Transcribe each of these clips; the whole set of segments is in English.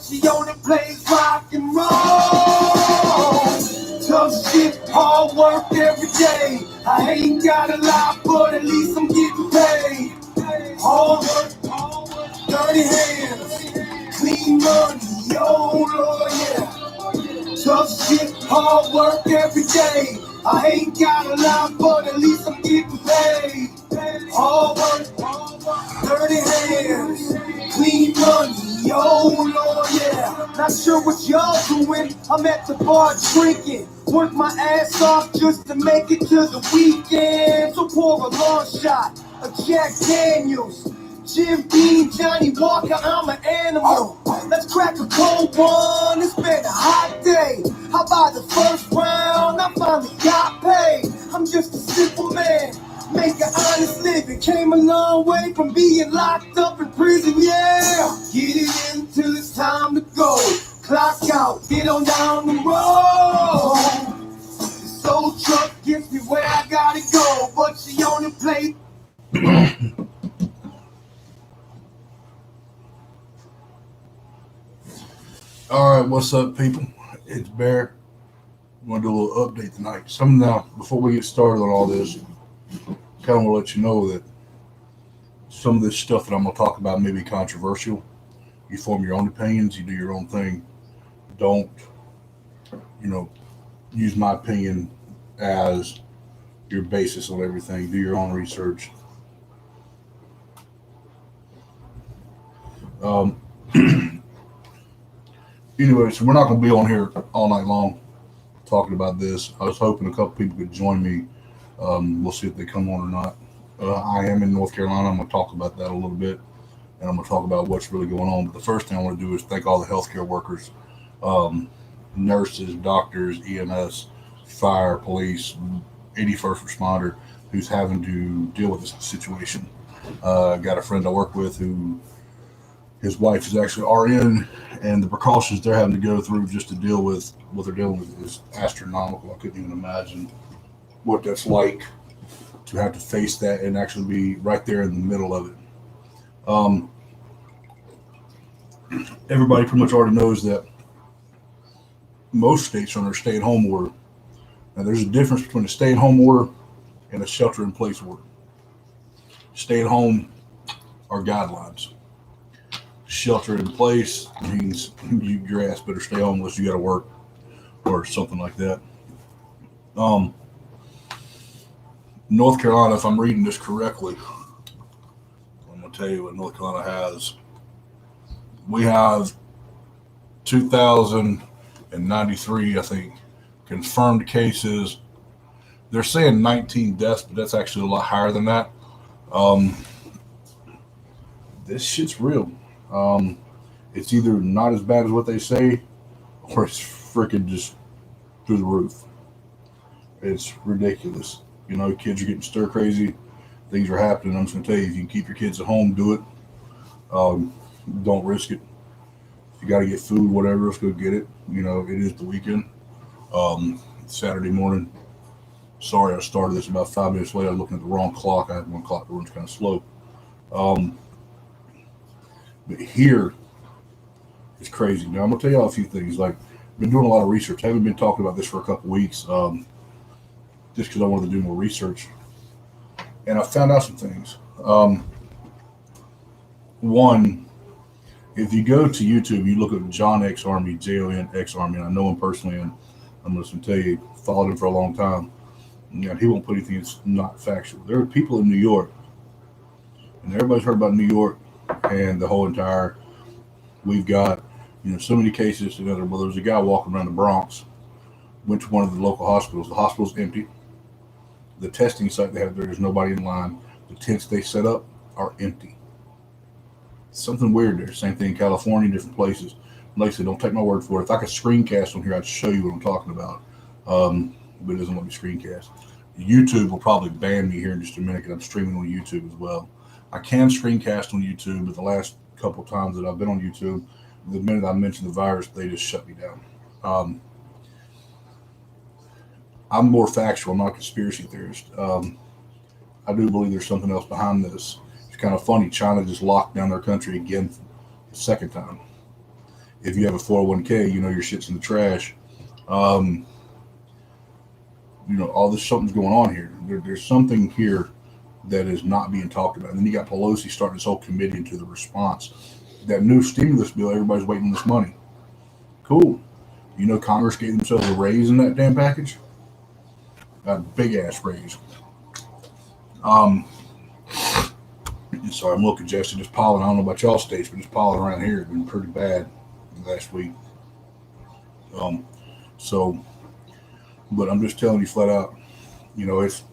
but she only plays rock and roll. Tough shit, hard work every day. I ain't got a lot, but at least I'm getting paid. Hard work, dirty hands, clean money, yo, Lord, yeah. Tough shit, hard work every day. I ain't got a lot, but at least I'm getting paid. Hard work, dirty hands, clean money, yo, Lord, yeah. Not sure what y'all doing, I'm at the bar drinking. Work my ass off just to make it to the weekend. So pour a long shot of Jack Daniels, Jim Beam, Johnny Walker, I'm an animal. Let's crack a cold one, it's been a hot day. How about the first round, I finally got paid. I'm just a simple man, make an honest living. Came a long way from being locked up in prison, yeah. Get it in till it's time to go. Clock out, get on down the road. This old truck gets me where I gotta go, but she only plays. All right, what's up, people? It's Bear. I'm going to do a little update tonight. Before we get started on all this, kind of want to let you know that some of this stuff that I'm going to talk about may be controversial. You form your own opinions, you do your own thing. Don't, use my opinion as your basis on everything. Do your own research. Um, Anyway, so we're not going to be on here all night long talking about this. I was hoping a couple people could join me. We'll see if they come on or not. I am in North Carolina. I'm going to talk about that a little bit, and I'm going to talk about what's really going on. But the first thing I want to do is thank all the healthcare workers, nurses, doctors, EMS, fire, police, 81st responder who's having to deal with this situation. I got a friend I work with who his wife is actually RN, and the precautions they're having to go through just to deal with what they're dealing with is astronomical. I couldn't even imagine what that's like to have to face that and actually be right there in the middle of it. Um, Everybody pretty much already knows that most states are under stay-at-home order. Now, there's a difference between a stay-at-home order and a shelter-in-place order. Stay-at-home are guidelines. Shelter in place means your ass better stay home unless you got to work or something like that. North Carolina, if I'm reading this correctly, I'm going to tell you what North Carolina has. We have 2,093, I think, confirmed cases. They're saying 19 deaths, but that's actually a lot higher than that. This shit's real. It's either not as bad as what they say, or it's freaking just through the roof. It's ridiculous. Kids are getting stir crazy. Things are happening. I'm just gonna tell you, if you can keep your kids at home, do it. Don't risk it. If you got to get food, whatever, let's go get it. It is the weekend. Saturday morning. Sorry, I started this about 5 minutes late. I was looking at the wrong clock. I had one clock that runs kind of slow. But here, it's crazy. Now, I'm going to tell you all a few things. Like, I've been doing a lot of research. I haven't been talking about this for a couple weeks just because I wanted to do more research. And I found out some things. One, if you go to YouTube, you look at John X Army, Jon X Army, and I know him personally, and I'm just going to tell you, followed him for a long time. And he won't put anything that's not factual. There are people in New York, and everybody's heard about New York and the whole entire, we've got, so many cases together. Well, there's a guy walking around the Bronx, went to one of the local hospitals. The hospital's empty. The testing site they have there's nobody in line. The tents they set up are empty. Something weird there. Same thing in California, different places. Like I said, don't take my word for it. If I could screencast on here, I'd show you what I'm talking about. But it doesn't let me screencast. YouTube will probably ban me here in just a minute because I'm streaming on YouTube as well. I can screencast on YouTube, but the last couple times that I've been on YouTube, the minute I mention the virus, they just shut me down. I'm more factual. I'm not a conspiracy theorist. I do believe there's something else behind this. It's kind of funny. China just locked down their country again the second time. If you have a 401k, you know your shit's in the trash. Um, all this something's going on here. There's something here that is not being talked about. And then you got Pelosi starting this whole committee into the response. That new stimulus bill, everybody's waiting on this money. Cool. Congress gave themselves a raise in that damn package. A big ass raise. Sorry, I'm a little congested. Just pollen. I don't know about y'all states, but just pollen around here has been pretty bad last week. So, but I'm just telling you flat out, it's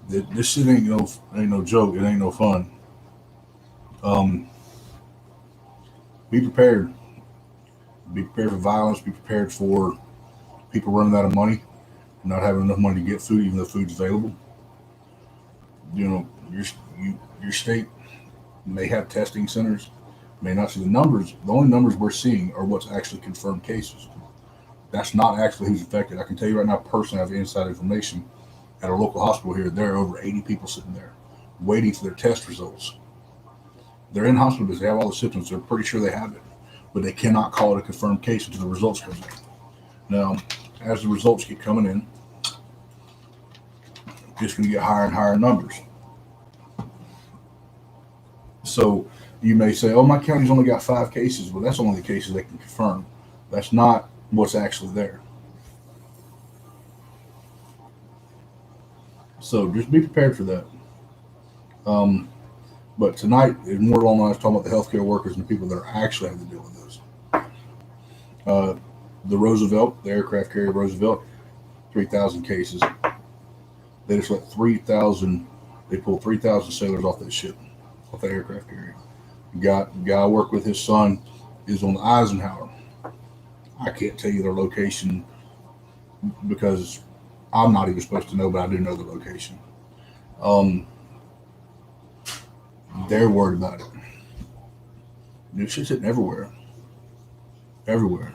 this shit ain't no joke. It ain't no fun. Be prepared. Be prepared for violence. Be prepared for people running out of money, not having enough money to get food, even though food's available. Your state may have testing centers, may not see the numbers. The only numbers we're seeing are what's actually confirmed cases. That's not actually who's affected. I can tell you right now, personally, I have inside information at a local hospital here. There are over 80 people sitting there waiting for their test results. They're in hospital because they have all the symptoms. They're pretty sure they have it, but they cannot call it a confirmed case until the results come in. Now, as the results keep coming in, it's going to get higher and higher numbers. So you may say, oh, my county's only got 5 cases. Well, that's only the cases they can confirm. That's not what's actually there. So just be prepared for that. But tonight is more along the lines talking about the healthcare workers and the people that are actually having to deal with this. The Roosevelt, the aircraft carrier Roosevelt, 3,000 cases. They just let 3,000, they pulled 3,000 sailors off that ship, off that aircraft carrier. The guy I work with, his son is on the Eisenhower. I can't tell you their location because I'm not even supposed to know, but I do know the location. They're worried about it. This shit's hitting everywhere. Everywhere.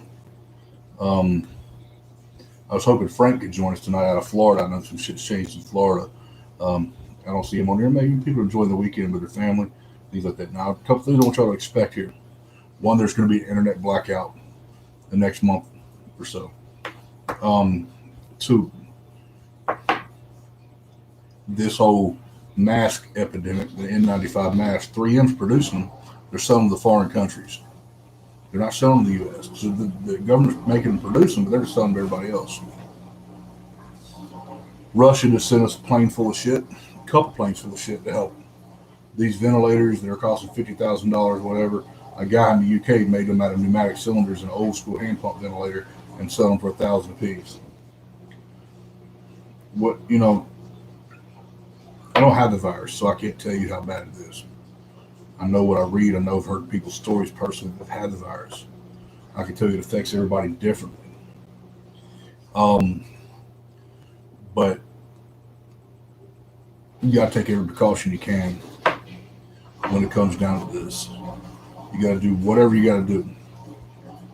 I was hoping Frank could join us tonight out of Florida. I know some shit's changed in Florida. I don't see him on here. Maybe people are enjoying the weekend with their family, things like that. Now, a couple things I want y'all to expect here. One, there's going to be an internet blackout the next month or so. 2, this whole mask epidemic, the N95 mask, 3M's producing them. They're selling them to foreign countries. They're not selling them to the U.S. So the government's making them produce them, but they're just selling them to everybody else. Russia just sent us a plane full of shit, a couple planes full of shit to help. These ventilators, they're costing $50,000 or whatever. A guy in the UK made them out of pneumatic cylinders, an old school hand pump ventilator, and sell them for $1,000 a piece. I don't have the virus, so I can't tell you how bad it is. I know what I read. I know I've heard people's stories personally that have had the virus. I can tell you it affects everybody differently. But you got to take every precaution you can when it comes down to this. You got to do whatever you got to do.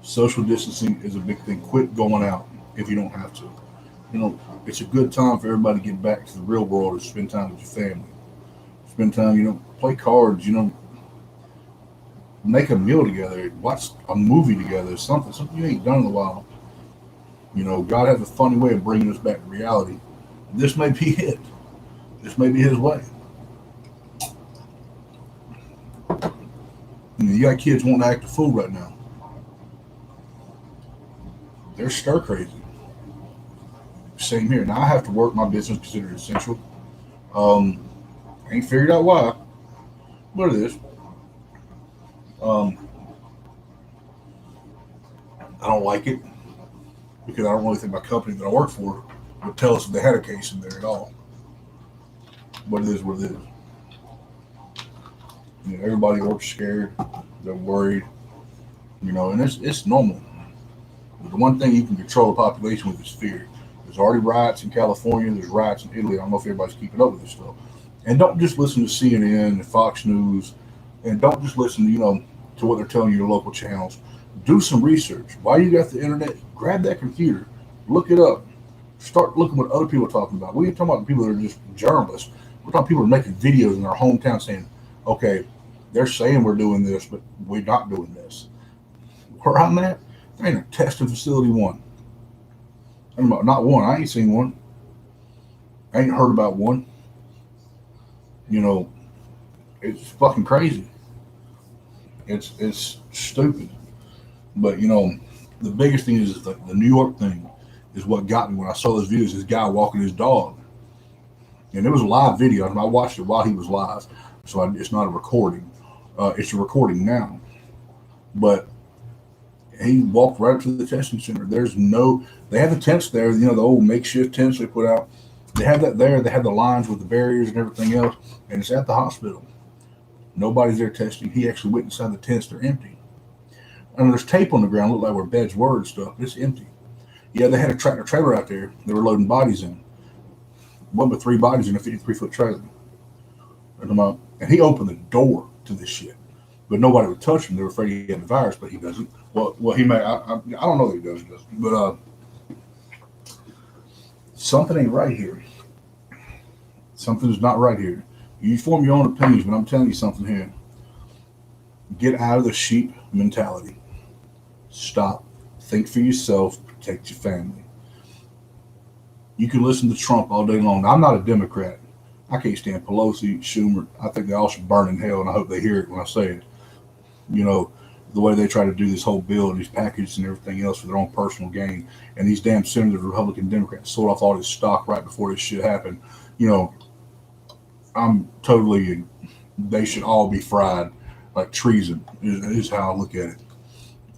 Social distancing is a big thing. Quit going out if you don't have to. It's a good time for everybody to get back to the real world and spend time with your family. Spend time, play cards, make a meal together, watch a movie together, something you ain't done in a while. God has a funny way of bringing us back to reality. This may be it. This may be his way. You got kids wanting to act a fool right now. They're stir crazy. Same here. Now I have to work. My business considered essential. I ain't figured out why, but it is. I don't like it because I don't really think my company that I work for would tell us if they had a case in there at all. But it is what it is. Everybody works scared. They're worried. And it's normal. But the one thing you can control the population with is fear. There's already riots in California. There's riots in Italy. I don't know if everybody's keeping up with this stuff. And don't just listen to CNN and Fox News. And don't just listen to what they're telling you your local channels. Do some research. While you got the internet, grab that computer. Look it up. Start looking what other people are talking about. We ain't talking about people that are just journalists. We're talking people that are making videos in their hometown saying, okay, they're saying we're doing this, but we're not doing this. Where I'm at, Ain't a testing facility one. Not one. I ain't seen one. I ain't heard about one. You know, it's fucking crazy. It's stupid. But the biggest thing is the New York thing is what got me when I saw those videos. This guy walking his dog, and it was a live video. And I watched it while he was live, so it's not a recording. It's a recording now, but he walked right up to the testing center. They have the tents there. The old makeshift tents they put out. They have that there. They have the lines with the barriers and everything else, and it's at the hospital. Nobody's there testing. He actually went inside the tents. They're empty. And there's tape on the ground, look like where beds were and stuff. It's empty. Yeah, they had a tractor trailer out there. They were loading bodies in. One but 3 bodies in a 53-foot trailer. And he opened the door to this shit. But nobody would touch him. They were afraid he had the virus, but he doesn't. Well, he may. I don't know that he does. But something ain't right here. Something's not right here. You form your own opinions, but I'm telling you something here. Get out of the sheep mentality. Stop. Think for yourself. Protect your family. You can listen to Trump all day long. I'm not a Democrat. I can't stand Pelosi, Schumer. I think they all should burn in hell, and I hope they hear it when I say it. The way they try to do this whole bill and these packages and everything else for their own personal gain. And these damn senators, Republican Democrats, sold off all this stock right before this shit happened. They should all be fried like treason, is how I look at it.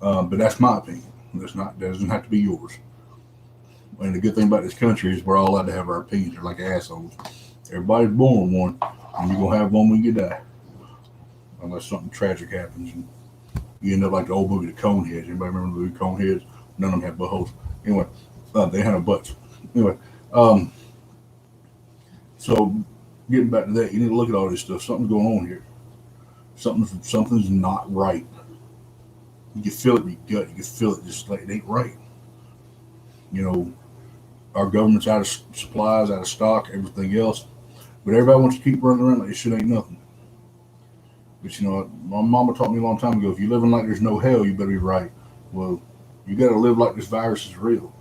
But that's my opinion. That doesn't have to be yours. And the good thing about this country is we're all allowed to have our opinions. They're like assholes. Everybody's born one, and you're going to have one when you die. Unless something tragic happens and you end up like the old movie, The Coneheads. Anybody remember the movie Coneheads? None of them had buttholes. Anyway, they had no butts. Anyway, so getting back to that, you need to look at all this stuff. Something's going on here. Something's not right. You can feel it in your gut. You can feel it just like it ain't right. Our government's out of supplies, out of stock, everything else. But everybody wants to keep running around like this shit ain't nothing. But my mama taught me a long time ago, if you're living like there's no hell, you better be right. Well, you got to live like this virus is real.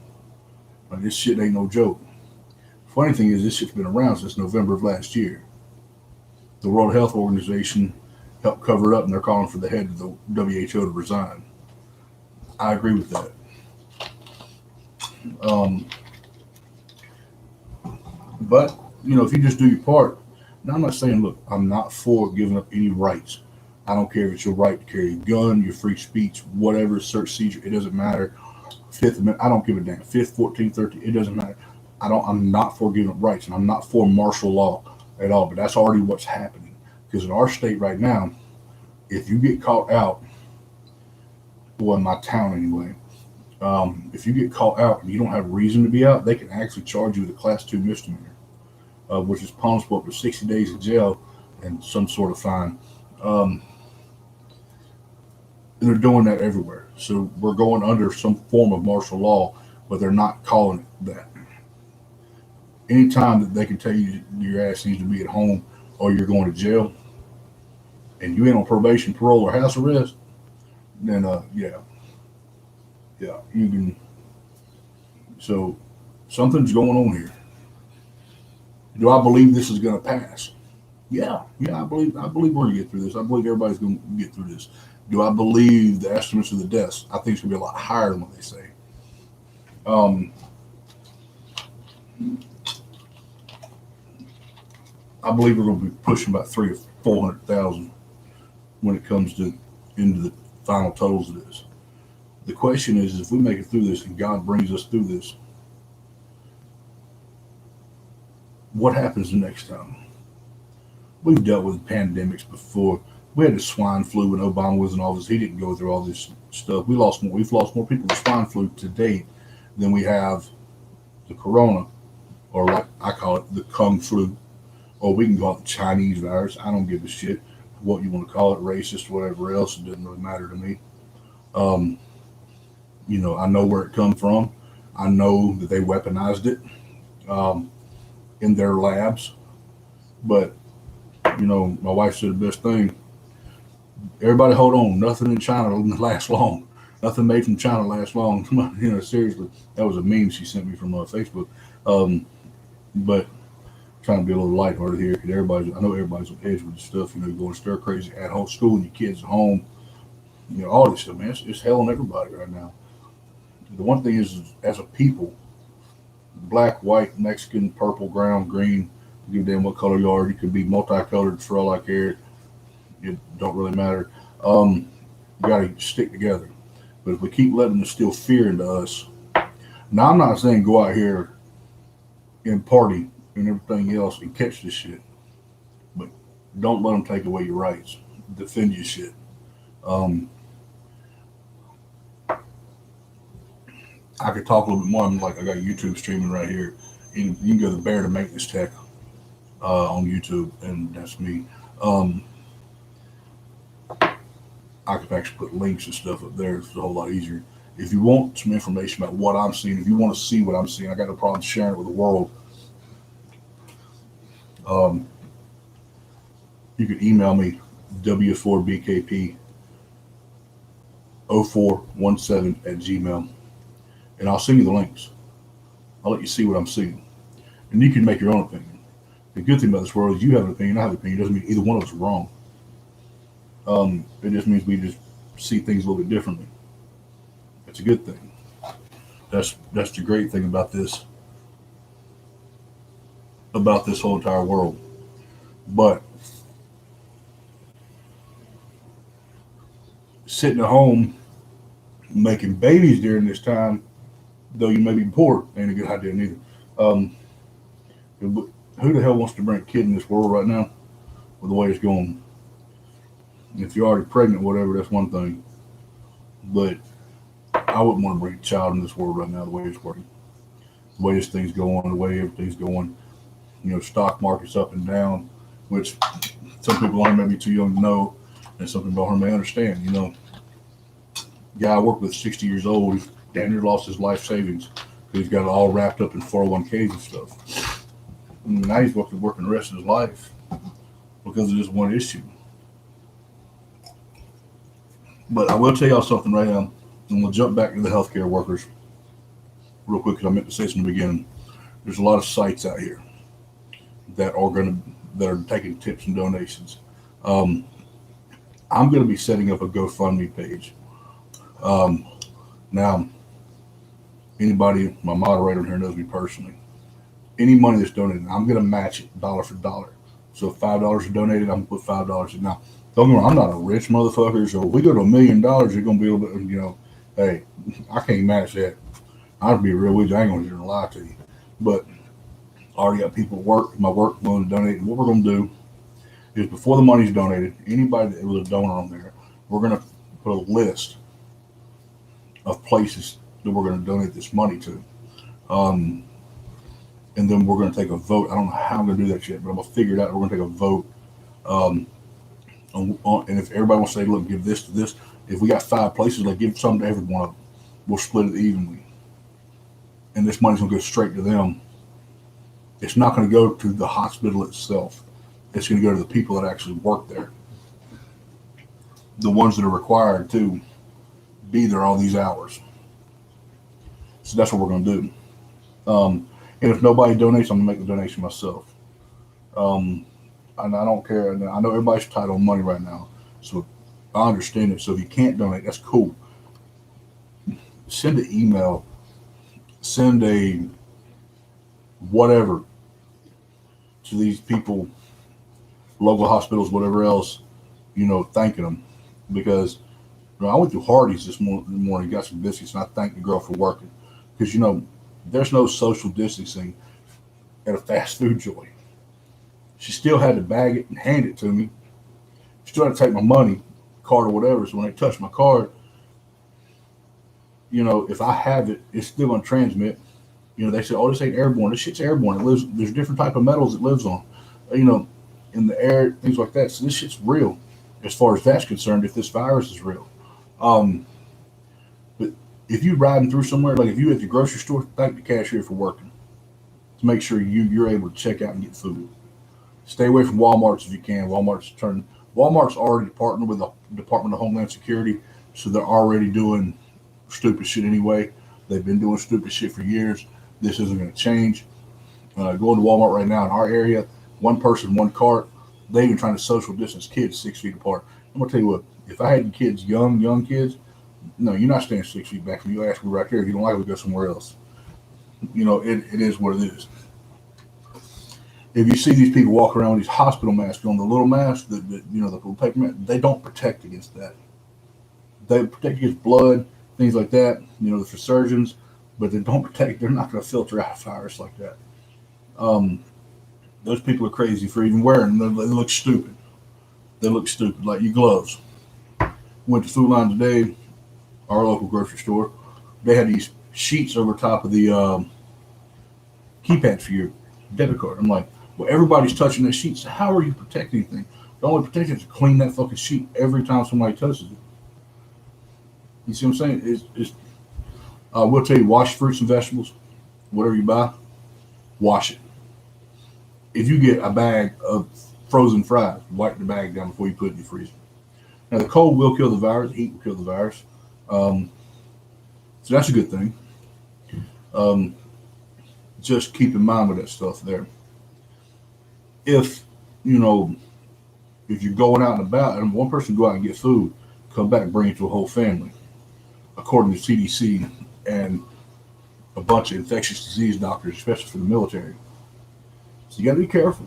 Like this shit ain't no joke. Funny thing is, this shit's been around since November of last year. The World Health Organization helped cover it up, and they're calling for the head of the WHO to resign. I agree with that. But, if you just do your part, now I'm not saying, look, I'm not for giving up any rights. I don't care if it's your right to carry a gun, your free speech, whatever, search, seizure, it doesn't matter. Fifth Amendment, I don't give a damn. 5th, 14th, 13th, it doesn't matter. I'm not for giving up rights, and I'm not for martial law at all, but that's already what's happening. Because in our state right now, if you get caught out, well, in my town anyway, if you get caught out and you don't have reason to be out, they can actually charge you with a Class 2 misdemeanor, which is punishable up to 60 days in jail and some sort of fine. And they're doing that everywhere. So we're going under some form of martial law, but they're not calling it that. Anytime that they can tell you your ass needs to be at home or you're going to jail and you ain't on probation, parole, or house arrest, then yeah, you can. So something's going on here. Do I believe this is going to pass? Yeah, I believe we're going to get through this. I believe everybody's going to get through this. Do I believe the estimates of the deaths? I think it's going to be a lot higher than what they say. I believe we're going to be pushing about 300,000 or 400,000 when it comes to into the final totals of this. The question is, if we make it through this and God brings us through this, what happens the next time? We've dealt with pandemics before. We had the swine flu when Obama was in office. He didn't go through all this stuff. We've lost more people with swine flu to date than we have the corona, or like I call it, the kung flu, or we can call it the Chinese virus. I don't give a shit what you want to call it, racist, whatever else. It doesn't really matter to me. I know where it come from. I know that they weaponized it in their labs. But, my wife said the best thing. Everybody hold on. Nothing in China will last long. Nothing made from China lasts long. Seriously, that was a meme she sent me from Facebook. Um, but trying to be a little lighthearted here because I know everybody's on edge with this stuff. You're going stir crazy at home, schooling your kids at home. All this stuff, man. It's hell on everybody right now. The one thing is, as a people, black, white, Mexican, purple, brown, green, give a damn what color you are. You could be multicolored for all I care. It don't really matter. You got to stick together. But if we keep letting them instill fear into us, now I'm not saying go out here and party and everything else and catch this shit, but don't let them take away your rights. Defend your shit. Um, I could talk a little bit more. I'm like, I got YouTube streaming right here. You can go to Bear to Maintenance Tech on YouTube, and that's me. Um, I could actually put links and stuff up there. It's a whole lot easier. If you want some information about what I'm seeing, if you want to see what I'm seeing, I got no problem sharing it with the world. Um, you can email me w4bkp 0417 at gmail, and I'll send you the links. I'll let you see what I'm seeing, and you can make your own opinion. The good thing about this world is you have an opinion, I have an opinion. It doesn't mean either one of us are wrong. It just means we just see things a little bit differently. It's a good thing. That's the great thing about this whole entire world. But sitting at home making babies during this time, though you may be poor, ain't a good idea neither. Um, who the hell wants to bring a kid in this world right now with the way it's going? If you're already pregnant, whatever, that's one thing. But I wouldn't want to bring a child in this world right now the way it's working. The way this thing's going, the way everything's going. Stock market's up and down, which some people are maybe too young to know, and some people are may understand. Guy I worked with, 60 years old, he's damn near lost his life savings. He's got it all wrapped up in 401ks and stuff. And now he's working the rest of his life because of this one issue. But I will tell y'all something right now. I'm going to jump back to the healthcare workers real quick because I meant to say this in the beginning. There's a lot of sites out here that are taking tips and donations. Um, I'm going to be setting up a GoFundMe page. Now, anybody, my moderator here knows me personally. Any money that's donated, I'm going to match it dollar for dollar. So if $5 is donated, I'm going to put $5 in. Now, don't get me wrong, I'm not a rich motherfucker, so if we go to $1 million, you're going to be a little bit, hey, I can't match that. I'd be real with you. I ain't going to lie to you. But I already got people my work willing to donate. And what we're going to do is before the money's donated, anybody that was a donor on there, we're going to put a list of places that we're going to donate this money to. And then we're going to take a vote. I don't know how I'm going to do that yet, but I'm going to figure it out. We're going to take a vote. And if everybody wants to say, look, give this to this, if we got 5 places, like give some to every one of them. We'll split it evenly. And this money's going to go straight to them. It's not going to go to the hospital itself. It's going to go to the people that actually work there. The ones that are required to be there all these hours. So that's what we're going to do. And if nobody donates, I'm going to make the donation myself. And I don't care. And I know everybody's tight on money right now. So I understand it. So if you can't donate, that's cool. Send an email. Send a whatever to these people, local hospitals, whatever else, thanking them. Because I went through Hardee's this morning, got some biscuits, and I thanked the girl for working. Because, there's no social distancing at a fast food joint. She still had to bag it and hand it to me. She still had to take my money, card or whatever. So when they touch my card, if I have it, it's still going to transmit. They say, oh, this ain't airborne. This shit's airborne. There's different type of metals it lives on, in the air, things like that. So this shit's real as far as that's concerned, if this virus is real. But if you riding through somewhere, like if you at the grocery store, thank the cashier for working to make sure you're able to check out and get food. Stay away from Walmart's if you can. Walmart's already partnered with the Department of Homeland Security, so they're already doing stupid shit anyway. They've been doing stupid shit for years. This isn't going to change. Going to Walmart right now in our area, one person, one cart. They even trying to social distance kids 6 feet apart. I'm gonna tell you what. If I had kids, young kids, no, you're not staying 6 feet back. You ask me right there. If you don't like it, we go somewhere else. It is what it is. If you see these people walk around with these hospital masks on, the little masks, the paper mask, they don't protect against that. They protect against blood, things like that. For surgeons, but they don't protect. They're not going to filter out a virus like that. Those people are crazy for even wearing them. They look stupid. They look stupid, like your gloves. Went to Food Line today, our local grocery store. They had these sheets over top of the keypad for your debit card. I'm like, well, everybody's touching that sheet, so how are you protecting anything? The only protection is to clean that fucking sheet every time somebody touches it. You see what I'm saying? We'll tell you, wash fruits and vegetables, whatever you buy, wash it. If you get a bag of frozen fries, wipe the bag down before you put it in your freezer. Now, the cold will kill the virus. The heat will kill the virus. So that's a good thing. Just keep in mind with that stuff there. If you're going out and about, and one person go out and get food, come back and bring it to a whole family, according to CDC and a bunch of infectious disease doctors, especially for the military. So you got to be careful.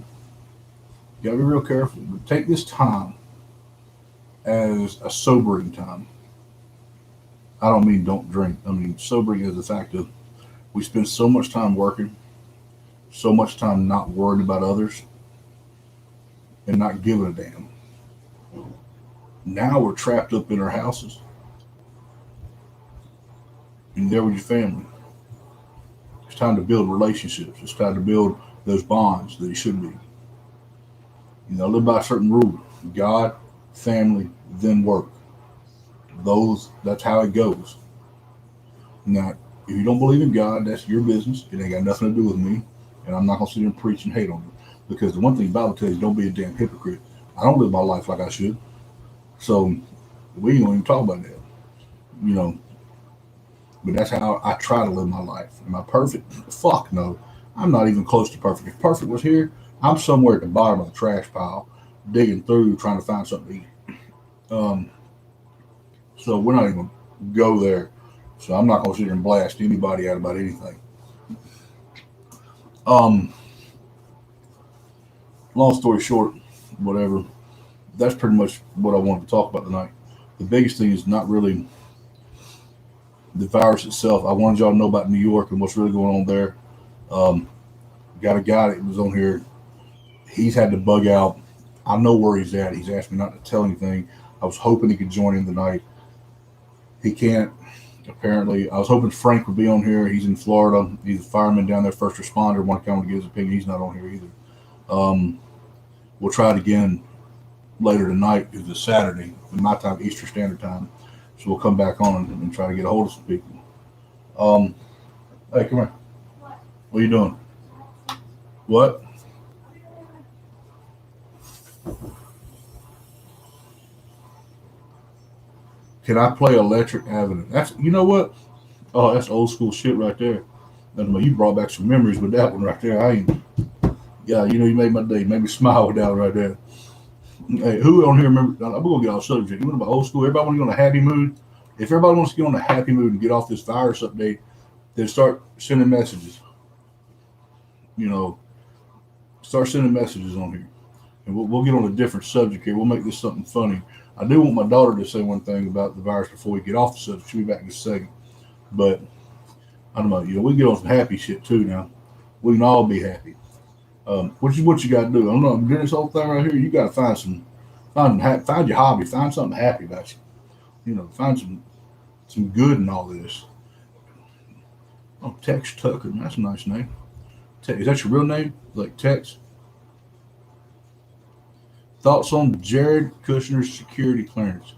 You got to be real careful. But take this time as a sobering time. I don't mean don't drink. I mean sobering is the fact of we spend so much time working, so much time not worried about others, and not giving a damn. Now we're trapped up in our houses. And there with your family. It's time to build relationships. It's time to build those bonds that it should be. Live by a certain rule. God, family, then work. That's how it goes. Now, if you don't believe in God, that's your business. It ain't got nothing to do with me. And I'm not going to sit here and preach and hate on you. Because the one thing the Bible tells you, don't be a damn hypocrite. I don't live my life like I should. So we don't even talk about that. But that's how I try to live my life. Am I perfect? Fuck no. I'm not even close to perfect. If perfect was here, I'm somewhere at the bottom of the trash pile, digging through, trying to find something to eat. So we're not even going to go there. So I'm not going to sit here and blast anybody out about anything. Long story short, whatever. That's pretty much what I wanted to talk about tonight. The biggest thing is not really the virus itself. I wanted y'all to know about New York and what's really going on there. Got a guy that was on here. He's had to bug out. I know where he's at. He's asked me not to tell anything. I was hoping he could join in tonight. He can't, apparently. I was hoping Frank would be on here. He's in Florida. He's a fireman down there, first responder. Want to come and give his opinion. He's not on here either. We'll try it again later tonight. It's a Saturday, in my time, Eastern Standard Time. So we'll come back on and try to get a hold of some people. Hey, come here. What are you doing? What? Can I play Electric Avenue? You know what? Oh, that's old school shit right there. You brought back some memories with that one right there. You made my day. Made me smile with that one right there. Hey, who on here remember? I'm gonna get off subject. You want about old school? Everybody want to get on a happy mood. If everybody wants to get on a happy mood and get off this virus update, then start sending messages. Start sending messages on here, and we'll get on a different subject here. We'll make this something funny. I do want my daughter to say one thing about the virus before we get off the subject. She'll be back in a second, but I don't know. We get on some happy shit too now. We can all be happy. Which is what you got to do. I don't know. I'm doing this whole thing right here. You got to find your hobby. Find something happy about you. Find some good in all this. Oh, Tex Tucker. That's a nice name. Is that your real name? Like Tex? Thoughts on Jared Kushner's security clearance?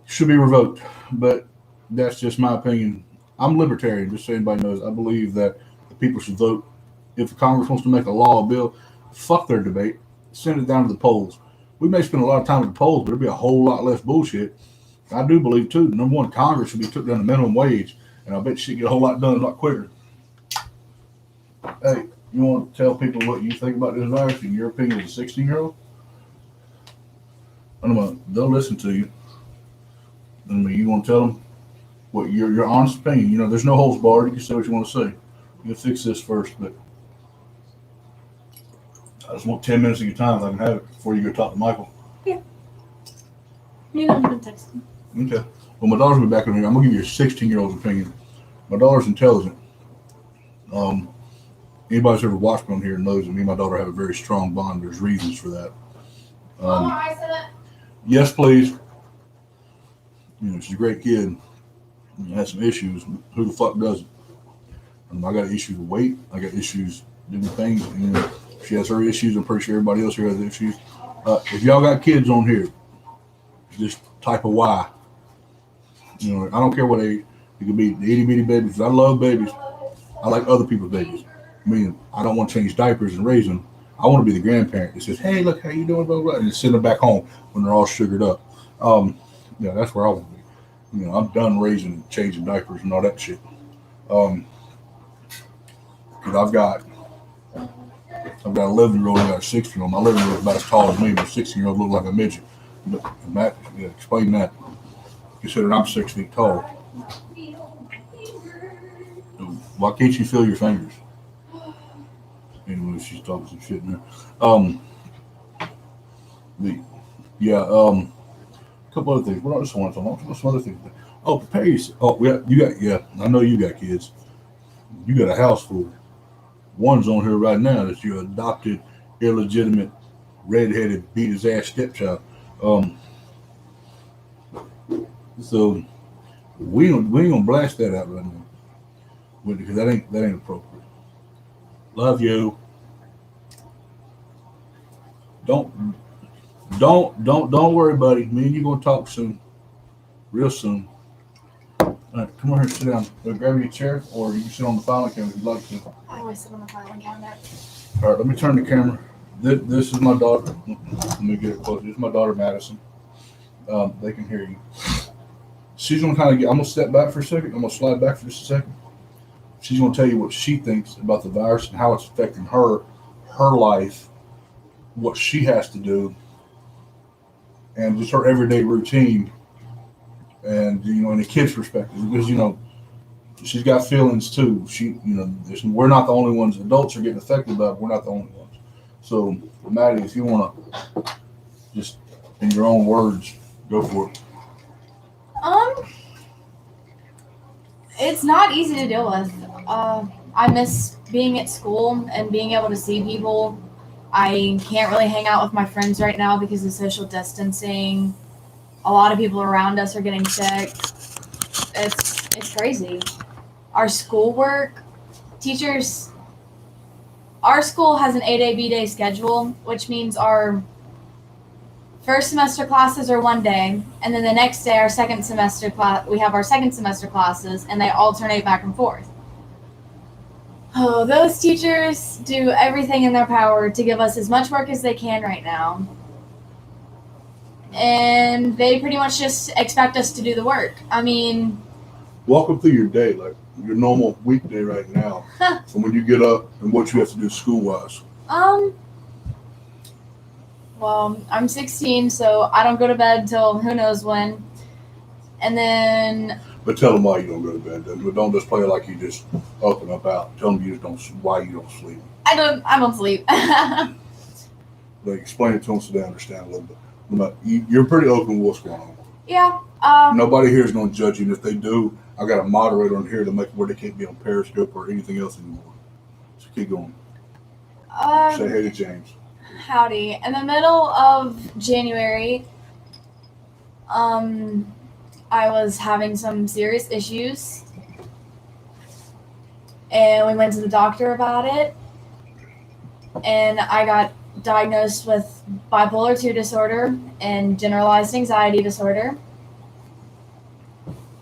Should be revoked, but that's just my opinion. I'm libertarian, just so anybody knows. I believe that the people should vote. If the Congress wants to make a law or bill, fuck their debate. Send it down to the polls. We may spend a lot of time at the polls, but there'll be a whole lot less bullshit I do believe too. Number one, Congress should be took down the minimum wage, and I bet she'd get a whole lot done a lot quicker. Hey, you want to tell people what you think about this virus in your opinion as a 16-year-old? I don't know. They'll listen to you. I mean, you want to tell them what your honest opinion. You know, there's no holds barred. You can say what you want to say. You can fix this first, but I just want 10 minutes of your time if I can have it before you go talk to Michael. Yeah. You know, you can text him. Okay. Well, my daughter's gonna be back in here. I'm gonna give you a 16-year-old's opinion. My daughter's intelligent. Um, Anybody's ever watched me on here knows that me and my daughter have a very strong bond. There's reasons for that. I said it. Yes, please. You know, she's a great kid. Has some issues. Who the fuck doesn't? I got issues with weight. I got issues doing things. You know, she has her issues. I'm pretty sure everybody else here has issues. If y'all got kids on here, just type a Y. You know, I don't care what age. It could be the itty bitty babies. I love babies. I like other people's babies. I mean, I don't want to change diapers and raise them. I want to be the grandparent that says, "Hey, look how you doing," blah, blah, and send them back home when they're all sugared up. Yeah, that's where I want to be. You know, I'm done raising, and changing diapers and all that shit. Because I've got an 11-year-old and I got a 6-year-old. My 11-year-old is about as tall as me. My 16-year-old looks like a midget. But Matt, yeah, explain that. Considering I'm 6 feet tall. Why can't you feel your fingers? Anyway, she's talking some shit in there. A couple other things. What else I want to talk about? What's some other things? Oh, prepare yourself. Oh, yeah. I know you got kids. You got a house full. One's on here right now that's your adopted, illegitimate, redheaded, beat his ass stepchild. So we ain't gonna blast that out right now, because that ain't appropriate. Love you. Don't worry, buddy. Me and you gonna talk soon, real soon. All right, come on here, sit down. Grab you a chair, or you can sit on the filing cabinet if you'd like to. I always sit on the filing cabinet. All right, let me turn the camera. This is my daughter. Let me get it close. This is my daughter, Madison. They can hear you. She's gonna I'm gonna step back for a second. I'm gonna slide back for just a second. She's gonna tell you what she thinks about the virus and how it's affecting her life, what she has to do, and just her everyday routine. And in the kid's perspective, because she's got feelings too. We're not the only ones. Adults are getting affected by it. We're not the only ones. So, Maddie, if you want to, just in your own words, go for it. It's not easy to deal with. I miss being at school and being able to see people. I can't really hang out with my friends right now because of social distancing. A lot of people around us are getting sick. It's crazy. Our schoolwork, teachers, our school has an 8A, B-Day schedule, which means our first semester classes are one day, and then the next day, we have our second semester classes, and they alternate back and forth. Oh, those teachers do everything in their power to give us as much work as they can right now. And they pretty much just expect us to do the work. I mean... Walk them through your day, like your normal weekday right now, from when you get up and what you have to do school-wise. Well, I'm 16, so I don't go to bed till who knows when. And then... But tell them why you don't go to bed. Don't just play it like you just up and up out. Tell them why you don't sleep. I don't sleep. Like, explain it to them so they understand a little bit. But you're pretty open with what's going on. Yeah. Nobody here is going to judge you. And if they do, I got a moderator on here to make where they can't be on Periscope or anything else anymore. So keep going. Say hey to James. Howdy. In the middle of January, I was having some serious issues, and we went to the doctor about it, and I got diagnosed with bipolar 2 disorder and generalized anxiety disorder,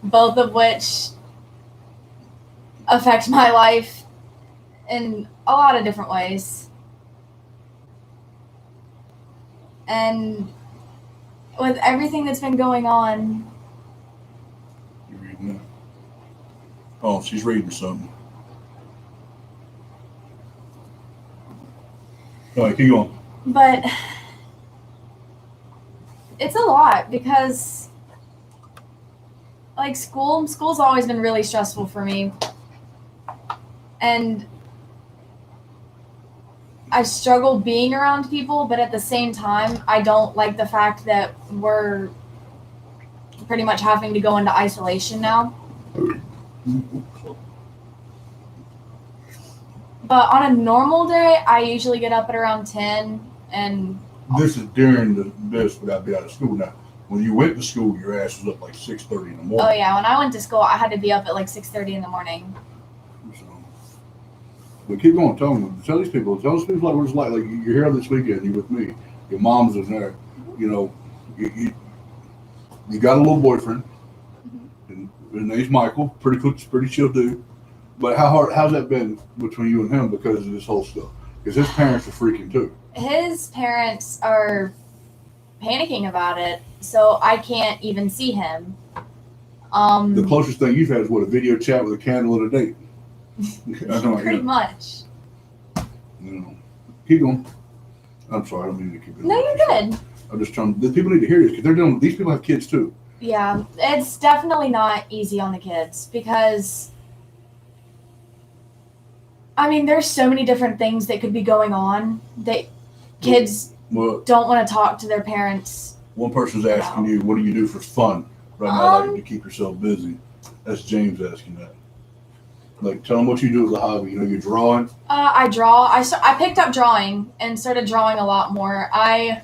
both of which affect my life in a lot of different ways. And with everything that's been going on, Oh, she's reading something. All right, keep going. But it's a lot because like school's always been really stressful for me. And I struggle being around people, but at the same time, I don't like the fact that we're pretty much having to go into isolation now. But on a normal day, I usually get up at around 10 and This is during this without being out of school. Now, when you went to school, your ass was up like 6:30 in the morning. oh yeah, when I went to school, I had to be up at like 6:30 in the morning. So, but keep going. Tell these people like what it's like. Like you're here this weekend. You with me. Your mom's in there. You know, you got a little boyfriend, and his name's Michael. Pretty chill dude. But how's that been between you and him because of this whole stuff? Because his parents are freaking too. His parents are panicking about it, so I can't even see him. The closest thing you've had is what, a video chat with a candle and a date. Pretty much. You know, keep going. I'm sorry, I don't mean to keep it. No, you're good. I'm just trying. The people need to hear this because these people have kids too. Yeah, it's definitely not easy on the kids because, I mean, there's so many different things that could be going on that kids don't want to talk to their parents. One person's asking you, what do you do for fun right now, like to keep yourself busy? That's James asking that. Like, tell them what you do as a hobby. You know, you're drawing. I draw. I picked up drawing and started drawing a lot more. I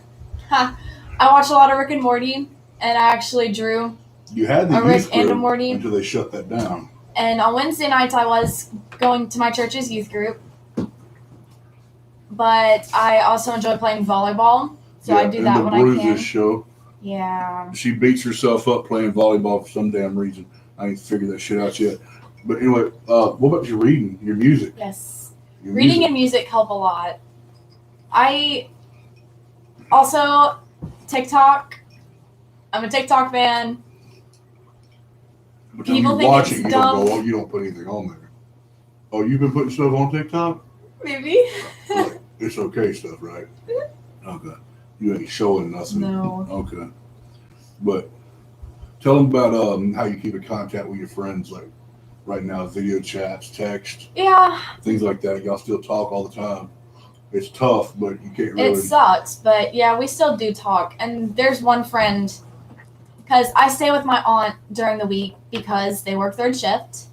watched a lot of Rick and Morty, and I actually drew You had the a Rick and a Morty until they shut that down. And on Wednesday nights, I was going to my church's youth group. But I also enjoy playing volleyball. So I do that when I can. Show. Yeah. She beats herself up playing volleyball for some damn reason. I ain't figured that shit out yet. But anyway, what about your reading, your music? Yes. Your Reading music. and music help a lot. I also, TikTok. I'm a TikTok fan. But People you think watch it's it, dumb. you don't put anything on there. Oh, you've been putting stuff on TikTok? Maybe. Like, it's okay stuff, right? Okay. You ain't showing nothing. No. Okay. But tell them about how you keep in contact with your friends, like right now, video chats, text, Yeah, things like that. Y'all still talk all the time. It's tough, but you can't really. it sucks. But yeah, we still do talk. And there's one friend, because I stay with my aunt during the week because they work third shift.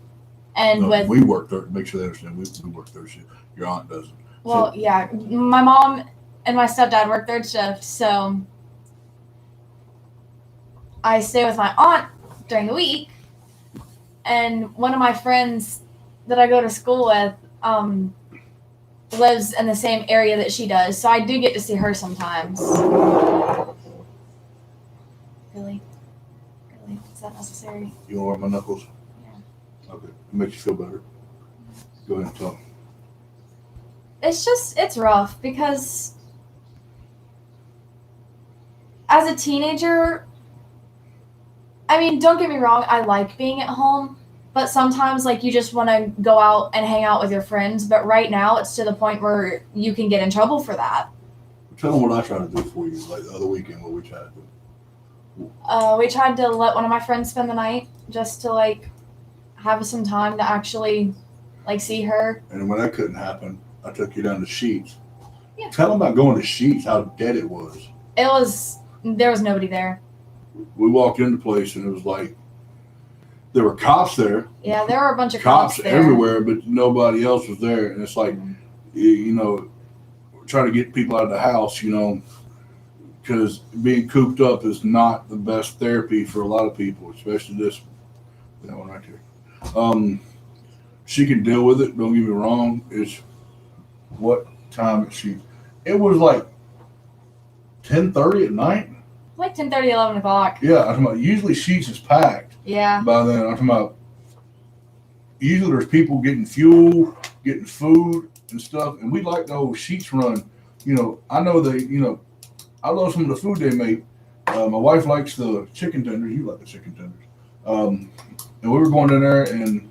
And No, with we work third. Make sure they understand. We work third shift. Your aunt doesn't. Well, yeah, my mom and my stepdad work third shift, so I stay with my aunt during the week, and one of my friends that I go to school with lives in the same area that she does, so I do get to see her sometimes. Really? Is that necessary? You want to wear my knuckles? Yeah. Okay. It makes you feel better. Go ahead and talk. It's rough because as a teenager, I mean, don't get me wrong, I like being at home, but sometimes like you just want to go out and hang out with your friends, but right now it's to the point where you can get in trouble for that. Tell them what I try to do for you, like the other weekend what we tried to do. We tried to let one of my friends spend the night just to like have some time to actually like see her. And when that couldn't happen, I took you down to Sheets. Yeah. Tell them about going to Sheets, how dead it was. There was nobody there. We walked into the place and it was like, there were cops there. Yeah, there were a bunch of Cops there. everywhere, but nobody else was there. And it's like, you know, trying to get people out of the house, you know, because being cooped up is not the best therapy for a lot of people, especially that one right there. She can deal with it. Don't get me wrong. It's what time is she? It was like 10:30 at night. Like 10:30, 11 o'clock. Yeah, I'm talking about, usually Sheets is packed Yeah. by then. I'm talking about usually there's people getting fuel, getting food and stuff, and we like the old Sheets run. You know, I know I love some of the food they make. My wife likes the chicken tenders. You like the chicken tenders. And we were going in there, and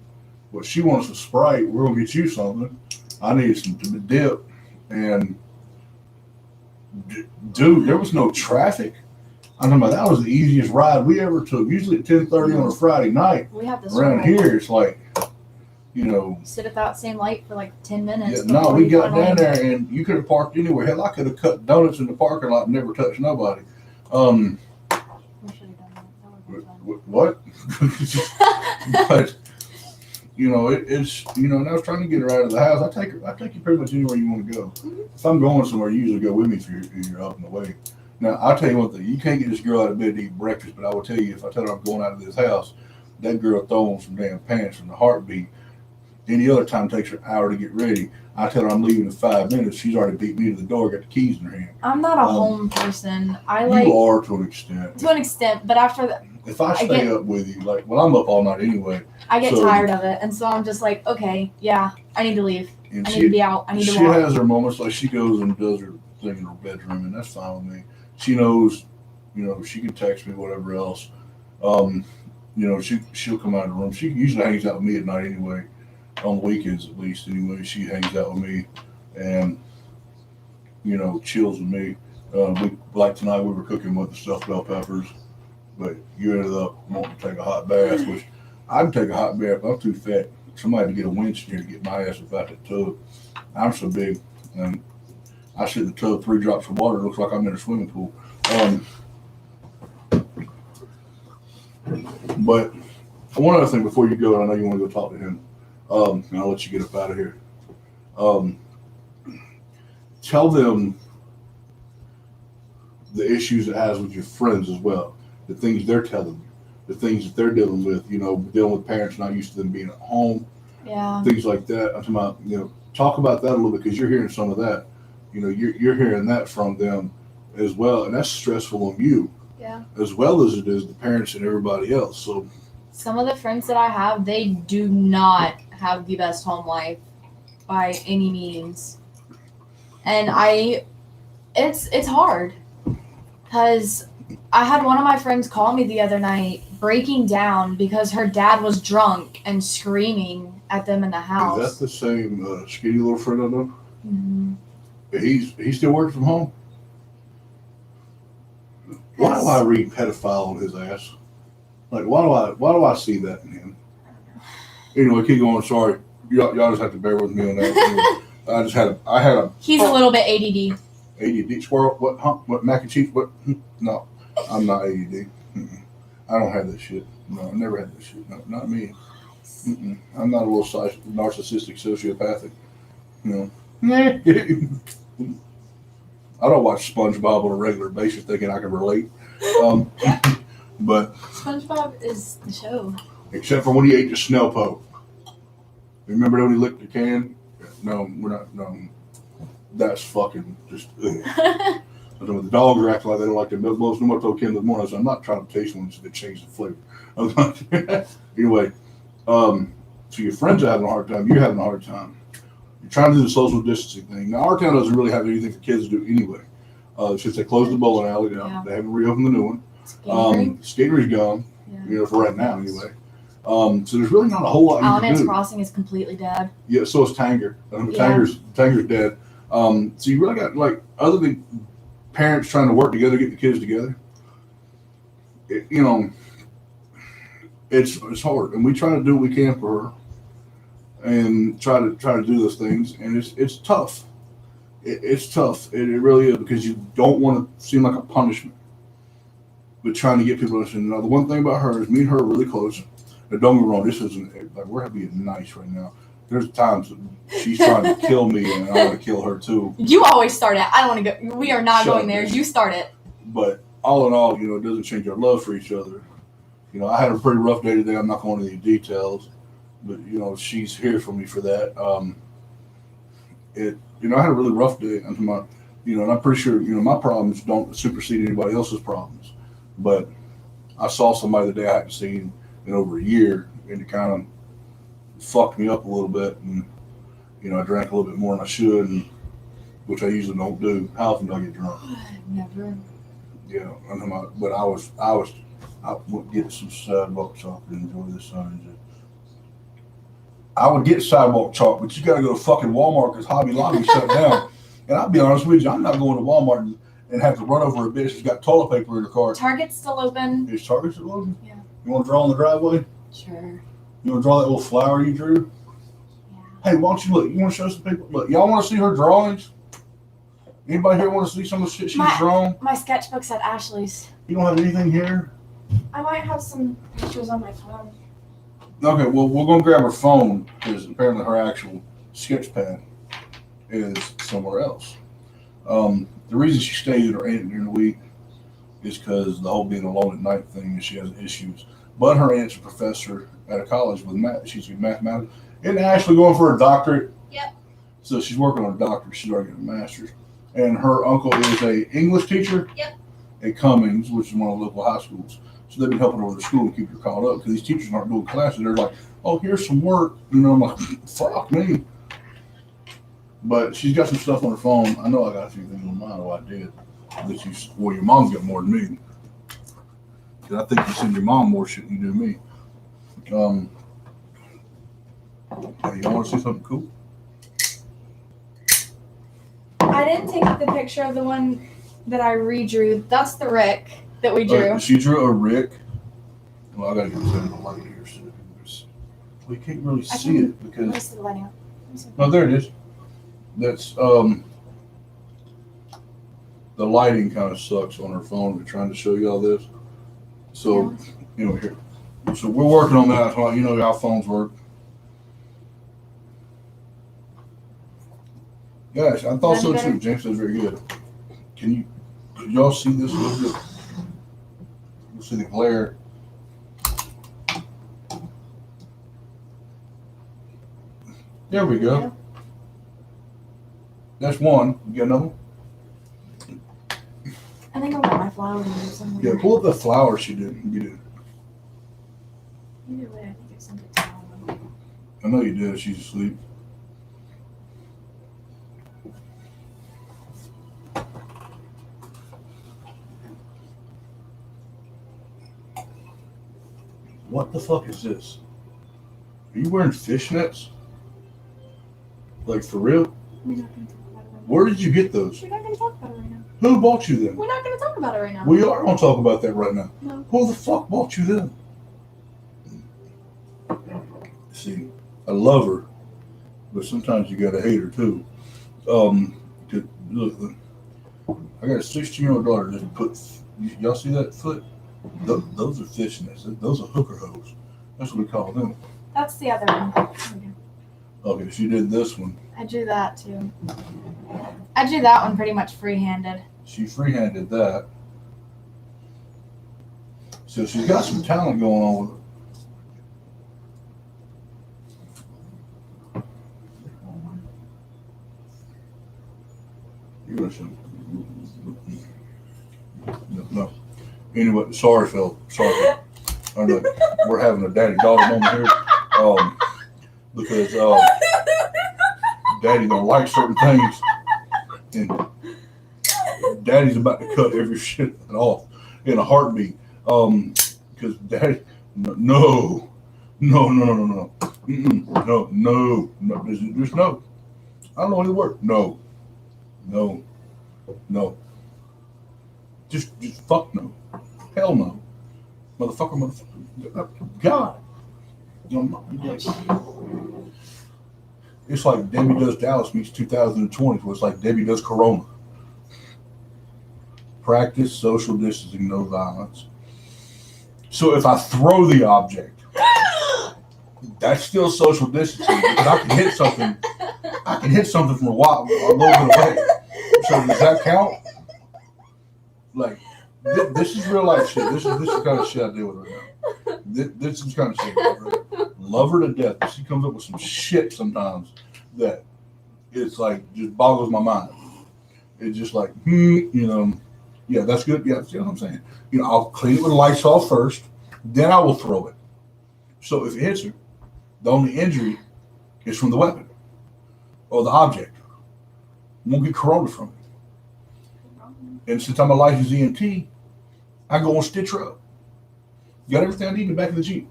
Well, she wants a Sprite. We're gonna get you something. I need some dip, and dude, there was no traffic. I'm talking about that was the easiest ride we ever took. Usually at 10:30 on a Friday night. We have this Around rule. here, it's like, Sit at that same light for like 10 minutes. yeah, no, before we you got finally- down there and you could have parked anywhere. Hell, I could have cut donuts in the parking lot and never touched nobody. We should have done that. That would've What? been But it's and I was trying to get her out of the house. I take you pretty much anywhere you want to go. If I'm going somewhere, you usually go with me if you're up and away. Now I'll tell you one thing: you can't get this girl out of bed to eat breakfast. But I will tell you, if I tell her I'm going out of this house, that girl throw on some damn pants from the heartbeat. Any other time it takes her an hour to get ready. I tell her I'm leaving in 5 minutes. She's already beat me to the door, got the keys in her hand. I'm not a home person. I like You are to an extent. to an extent, but after that, If I stay up with you, I'm up all night anyway. I get So- tired of it, and so I'm just like, okay, yeah, I need to leave. And I need to be out. I need to she walk. has her moments, like she goes and does her thing in her bedroom, and that's fine with me. She knows, she can text me, whatever else. She'll come out of the room. She usually hangs out with me at night anyway, on the weekends at least. Anyway, she hangs out with me, and chills with me. Like tonight, we were cooking with the stuffed bell peppers, but you ended up wanting to take a hot bath, which I'd take a hot bath. But I'm too fat. Somebody to get a winch in here to get my ass about the tub. I'm so big, and I sit in the tub, 3 drops of water. It looks like I'm in a swimming pool. But one other thing before you go, I know you want to go talk to him, and I'll let you get up out of here. Tell them the issues it has with your friends as well, the things they're telling you, the things that they're dealing with, dealing with parents not used to them being at home, Yeah. things like that. I'm talking about, talk about that a little bit because you're hearing some of that. You're hearing that from them as well, and that's stressful on you. Yeah. As well as it is the parents and everybody else. So Some of the friends that I have, they do not have the best home life by any means. And it's hard because I had one of my friends call me the other night breaking down because her dad was drunk and screaming at them in the is house. that the same skinny little friend I know? Mhm. He still works from home. Why do I read pedophile on his ass? Like why do I see that in him? Anyway, keep going. Sorry, y'all just have to bear with me on that. I had a He's a little bit ADD. ADD squirrel. What mac and cheese? What? No, I'm not ADD. I don't have that shit. No, I never had that shit. No, not me. I'm not a little narcissistic sociopathic. I don't watch SpongeBob on a regular basis thinking I can relate. But SpongeBob is the show. except for when he ate the Snowpoke. Remember when he licked the can? No, we're not. No, that's fucking just. Ugh. The dogs are acting like they don't like the milk blows. No more told Kim this morning. So I'm not trying to taste ones that change the flavor. Anyway, so your friends are having a hard time. You're having a hard time. You're trying to do the social distancing thing. Now, our town doesn't really have anything for kids to do anyway. Since they closed the bowling alley down, Yeah. they haven't reopened the new one. Skating. Skatering's gone, Yeah. for right now anyway. So there's really not a whole lot you can Alamance do. Crossing is completely dead. Yeah, so is Tanger. Yeah. Tanger's dead. So you really got other than parents trying to work together, get the kids together. It's hard, and we try to do what we can for her, and try to do those things, and it's tough. It's tough. It really is because you don't want to seem like a punishment, but trying to get people to listen. Now, the one thing about her is me and her are really close. Now, don't get me wrong. This isn't like we're being nice right now. There's times that she's trying to kill me, and I want to kill her too. You always start it. I don't want to go. We are not Shut going up, there. man. You start it. But all in all, it doesn't change our love for each other. I had a pretty rough day today. I'm not going into the details, but she's here for me for that. I had a really rough day. And I'm pretty sure my problems don't supersede anybody else's problems. But I saw somebody the day I hadn't seen in over a year, and it kind of fucked me up a little bit. And I drank a little bit more than I should, which I usually don't do. How often do I get drunk? Never. But I went get some sidewalk so I could enjoy the sun. I would get sidewalk chalk, but you got to go to fucking Walmart because Hobby Lobby shut down. And I'll be honest with you, I'm not going to Walmart and have to run over a bitch that's got toilet paper in her car. Target's still open. Is Target still open? Yeah. You want to draw on the driveway? Sure. You want to draw that little flower you drew? Yeah. Hey, why don't you look? You want to show some people? Look, y'all want to see her drawings? Anybody here want to see some of the shit she's drawn? My sketchbook's at Ashley's. You don't have anything here? I might have some pictures on my phone. Okay, well, we're going to grab her phone because apparently her actual sketch pad is somewhere else. The reason she stays at her aunt during the week is because the whole being alone at night thing, and she has issues. But her aunt's a professor at a college with math. She's in mathematics. Isn't Ashley going for a doctorate? Yep. So she's working on a doctorate. She's already got a master's. And her uncle is a English teacher. Yep. At Cummings, which is one of the local high schools. So they've been helping her with her school and keep her caught up because these teachers aren't doing classes. They're like, oh, here's some work. You know, I'm like, fuck me. But she's got some stuff on her phone. I know I got a few things on mine. Oh, I did. Well, your mom's got more than me. Because I think you send your mom more shit than you do me. Hey, y'all want to see something cool? I didn't take the picture of the one that I redrew. That's the Rick that we drew. She drew a Rick. Well, I gotta get this in the light here. So we can't really see it because. Where's the lighting? No, there it is. That's the lighting kind of sucks on her phone. We're trying to show you all this. So, you know, here. So we're working on that. You know how phones work. Gosh, I thought so too. James does very good. Could y'all see this a little bit? You'll see the glare. There we go. Yeah. That's one. You got another one? I think I got my flowers in there somewhere. Yeah, pull up the flower she did. You did. Either way, I think I sent it to her. I know you did. She's asleep. What the fuck is this? Are you wearing fishnets? Like for real? We're not going to talk about it right now. Where did you get those? We're not going to talk about it right now. Who bought you them? We're not going to talk about it right now. We are going to talk about that right now. No. Who the fuck bought you them? See, I love her, but sometimes you gotta hate her too. Look, I got a 16-year-old daughter that put. Y'all see that foot? Those are fishnets. Those are hooker hose. That's what we call them. That's the other one. Okay, she did this one. I drew that too. I drew that one pretty much free-handed. She freehanded that. So she's got some talent going on with her. You're gonna show. No. Anyway, sorry, Phil. Sorry. I know we're having a daddy-daughter moment here. Because Daddy don't like certain things, and Daddy's about to cut every shit off in a heartbeat. Because Daddy, no, there's no. I don't know any word. No. Just fuck no. Hell no. Motherfucker. God. It's like Debbie Does Dallas meets 2020. So it's like Debbie Does Corona. Practice social distancing, no violence. So if I throw the object, that's still social distancing because I can hit something. I can hit something from a little bit away. So does that count? Like, this is real life shit. This is the kind of shit I deal with right now. This is kind of shit. Right? Love her to death, but she comes up with some shit sometimes that it's like just boggles my mind. It's just like, yeah, that's good. Yeah, see what I'm saying? I'll clean it with Lysol first, then I will throw it. So if it hits her, the only injury is from the weapon or the object. Won't get corona from it. And since I'm a licensed EMT, I go and stitch her up. Got everything I need in the back of the Jeep.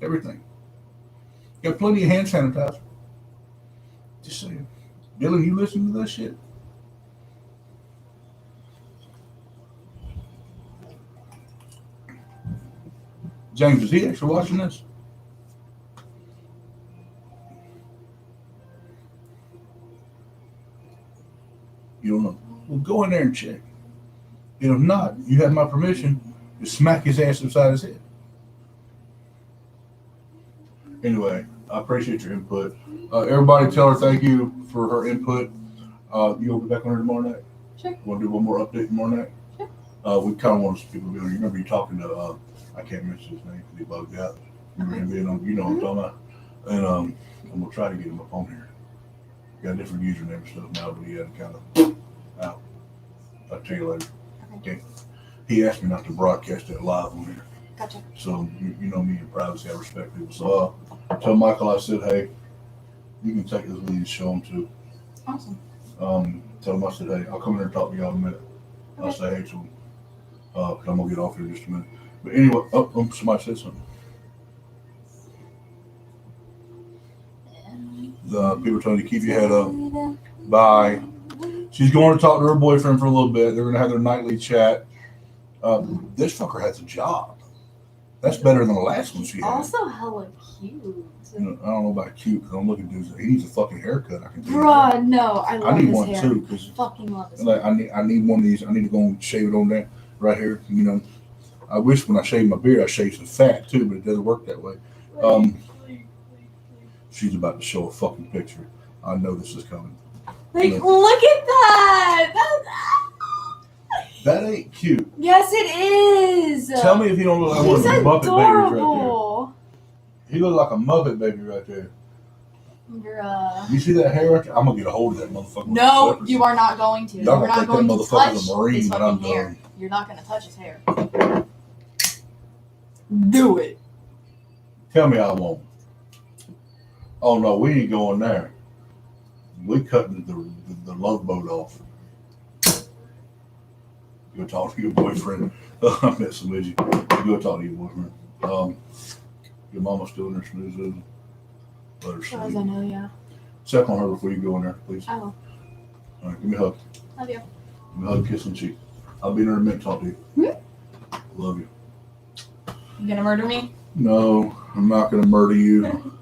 Everything. Got plenty of hand sanitizer. Just saying. Dylan, you listen to that shit? James, is he actually watching this? You don't know. Well, go in there and check. And if not, you have my permission to smack his ass upside his head. Anyway, I appreciate your input. Everybody tell her thank you for her input. You'll be back on her tomorrow night? Sure. Want to do one more update tomorrow night? Sure. We kind of want some people to be on. You remember you talking to, I can't mention his name because he bugged out. Remember him being on, you know what I'm talking about? And I'm going to try to get him up on here. Got a different username and stuff now, but he had kind of out. I'll tell you later. Okay. He asked me not to broadcast that live on here. Gotcha. So, you know me and privacy, I respect people. So, I told Michael, I said, hey, you can take this with you and show him too. Awesome. Tell him, I said, hey, I'll come in here and talk to y'all in a minute. Okay. I'll say hey to him. Because I'm going to get off here in just a minute. But anyway, somebody said something. The people telling you, keep your head up. Bye. She's going to talk to her boyfriend for a little bit. They're going to have their nightly chat. This fucker has a job. That's better than the last one she had. Also hella cute. You know, I don't know about cute because I'm looking at dudes. He needs a fucking haircut. I can tell you that. Bruh, no, I love I need his one hair. too because Fucking love his like hair. I need one of these. I need to go and shave it on there right here. You know, I wish when I shave my beard I shave some fat too, but it doesn't work that way. She's about to show a fucking picture. I know this is coming. Like, look at that! That ain't cute. Yes, it is! Tell me if he don't look like one of He's the Muppet babies right adorable! there. He looks like a Muppet baby right there. Bruh. You see that hair right there? I'm gonna get a hold of that motherfucker. No, you are not going to. Y'all You're gonna not think going that to motherfucker's touch a Marine his when I'm fucking hair. done. You're not going to touch his hair. Do it. Tell me I won't. Oh no, we ain't going there. We cutting the love boat off. Go talk to your boyfriend. I'm messing with you. Go talk to your boyfriend. Your mama's still in there snoozing. Let her As far as I sleep. know, yeah. Check on her before you go in there, please. I will. All right, give me a hug. Love you. Give me a hug, kiss, and cheek. I'll be in there in a minute to talk to you. Love you. You gonna murder me? No, I'm not going to murder you.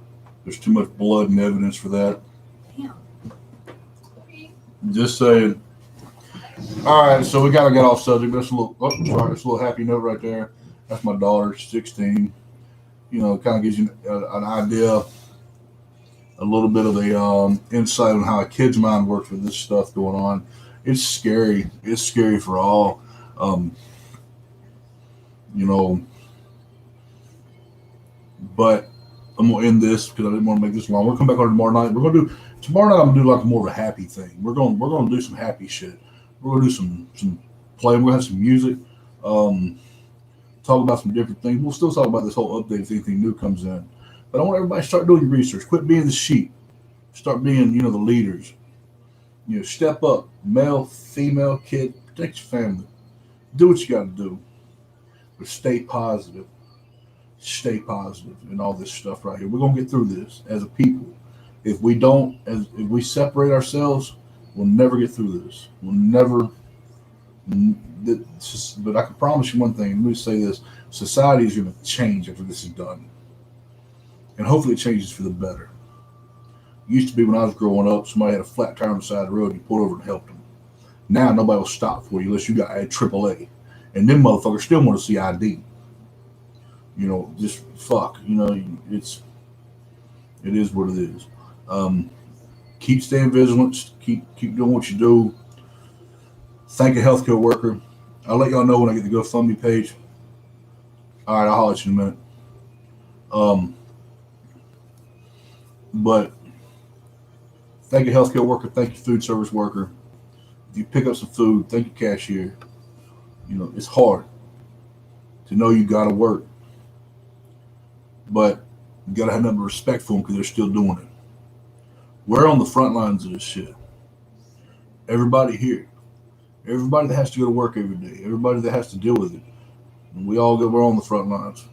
There's too much blood and evidence for that. Damn. Just saying. All right, so we gotta get off subject. That's a little, that's a little happy note right there. That's my daughter, 16. You know, it kind of gives you an idea, a little bit of a insight on how a kid's mind works with this stuff going on. It's scary. It's scary for all. You know, but I'm gonna end this because I didn't want to make this long. We'll come back on tomorrow night. We're gonna do tomorrow night. I'm gonna do like more of a happy thing. We're gonna do some happy shit. We're gonna do some play. We're gonna have some music. Talk about some different things. We'll still talk about this whole update if anything new comes in. But I want everybody to start doing your research. Quit being the sheep. Start being, the leaders. Step up. Male, female, kid. Protect your family. Do what you got to do. But stay positive. Stay positive and all this stuff right here. We're gonna get through this as a people. If we don't, if we separate ourselves, we'll never get through this. We'll never. But I can promise you one thing. Let me say this: society is going to change after this is done, and hopefully it changes for the better. It used to be when I was growing up, somebody had a flat tire on the side of the road, you pulled over and helped them. Now nobody will stop for you unless you got AAA, and them motherfuckers still want to see ID. Just fuck. It is what it is. Keep staying vigilant. Keep doing what you do. Thank a healthcare worker. I'll let y'all know when I get the GoFundMe page. All right, I'll holler at you in a minute. But thank a healthcare worker. Thank you, food service worker. If you pick up some food, thank you, cashier. It's hard to know you got to work, but you got to have nothing but respect for them because they're still doing it. We're on the front lines of this shit. Everybody here. Everybody that has to go to work every day. Everybody that has to deal with it. And we're on the front lines.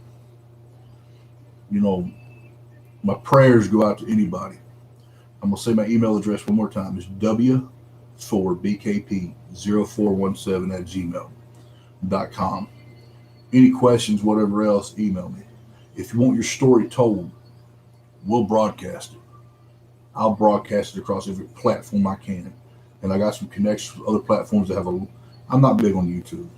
My prayers go out to anybody. I'm going to say my email address one more time. It's w4bkp0417@gmail.com. Any questions, whatever else, email me. If you want your story told, we'll broadcast it. I'll broadcast it across every platform I can. And I got some connections with other platforms that have a. I'm not big on YouTube.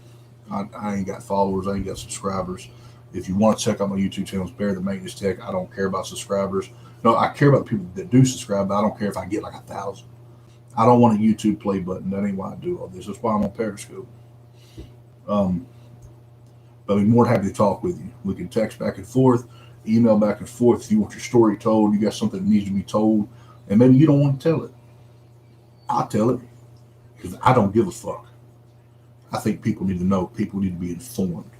I ain't got followers. I ain't got subscribers. If you want to check out my YouTube channel, it's Bear the Maintenance Tech. I don't care about subscribers. No, I care about the people that do subscribe, but I don't care if I get like 1,000. I don't want a YouTube play button. That ain't why I do all this. That's why I'm on Periscope. But I'd be more than happy to talk with you. We can text back and forth, email back and forth. If you want your story told, you got something that needs to be told, and maybe you don't want to tell it. I'll tell it because I don't give a fuck. I think people need to know. People need to be informed.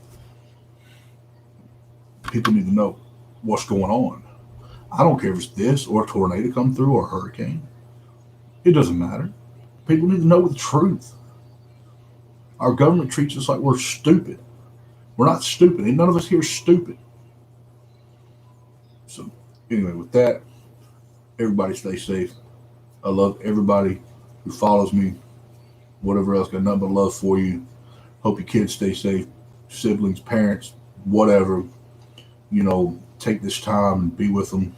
People need to know what's going on. I don't care if it's this or a tornado come through or a hurricane. It doesn't matter. People need to know the truth. Our government treats us like we're stupid. We're not stupid. And none of us here are stupid. So anyway, with that, everybody stay safe. I love everybody who follows me. Whatever else, got nothing but love for you. Hope your kids stay safe. Siblings, parents, whatever. Take this time and be with them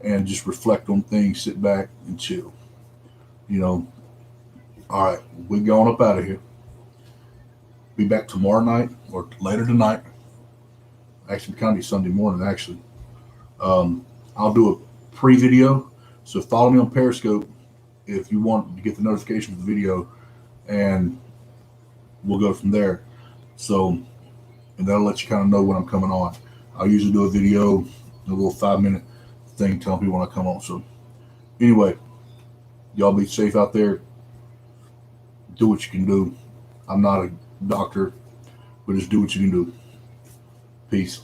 and just reflect on things, sit back and chill. All right, we're going up out of here. Be back tomorrow night or later tonight. Actually, kind of be Sunday morning, actually. I'll do a pre-video. So follow me on Periscope if you want to get the notification for the video, and we'll go from there. So, and that'll let you kind of know when I'm coming on. I'll usually do a video, a little 5-minute thing telling people when I come on. So anyway, y'all be safe out there. Do what you can do. I'm not a doctor, but just do what you can do. Peace.